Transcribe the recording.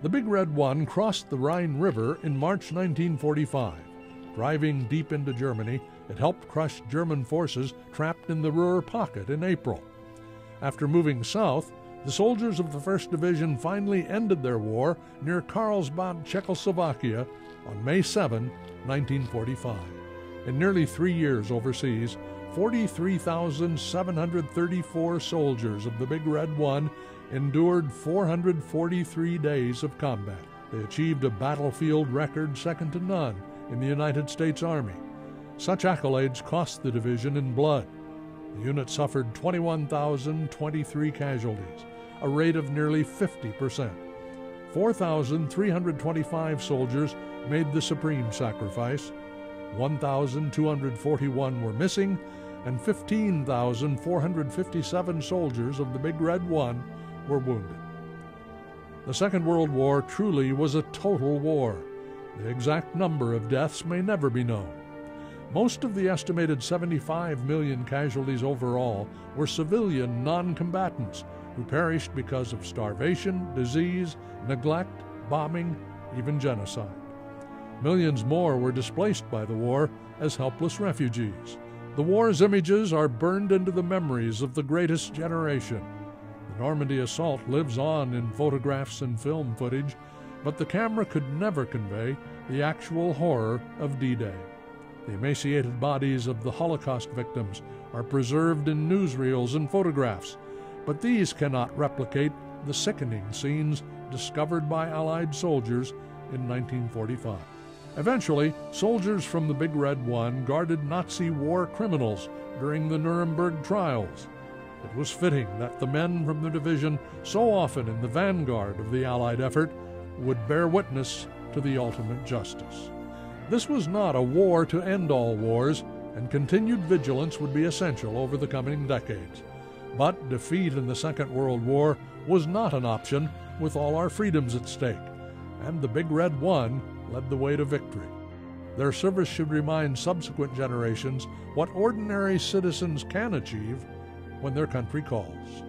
The Big Red One crossed the Rhine River in March 1945. Driving deep into Germany, it helped crush German forces trapped in the Ruhr Pocket in April. After moving south, the soldiers of the 1st Division finally ended their war near Karlsbad, Czechoslovakia on May 7, 1945. In nearly 3 years overseas, 43,734 soldiers of the Big Red One endured 443 days of combat. They achieved a battlefield record second to none in the United States Army. Such accolades cost the division in blood. The unit suffered 21,023 casualties, a rate of nearly 50%. 4,325 soldiers made the supreme sacrifice. 1,241 were missing, and 15,457 soldiers of the Big Red One were wounded. The Second World War truly was a total war. The exact number of deaths may never be known. Most of the estimated 75 million casualties overall were civilian non-combatants who perished because of starvation, disease, neglect, bombing, even genocide. Millions more were displaced by the war as helpless refugees. The war's images are burned into the memories of the greatest generation. The Normandy assault lives on in photographs and film footage, but the camera could never convey the actual horror of D-Day. The emaciated bodies of the Holocaust victims are preserved in newsreels and photographs, but these cannot replicate the sickening scenes discovered by Allied soldiers in 1945. Eventually, soldiers from the Big Red One guarded Nazi war criminals during the Nuremberg trials. It was fitting that the men from the division, so often in the vanguard of the Allied effort, would bear witness to the ultimate justice. This was not a war to end all wars, and continued vigilance would be essential over the coming decades. But defeat in the Second World War was not an option with all our freedoms at stake, and the Big Red One led the way to victory. Their service should remind subsequent generations what ordinary citizens can achieve when their country calls.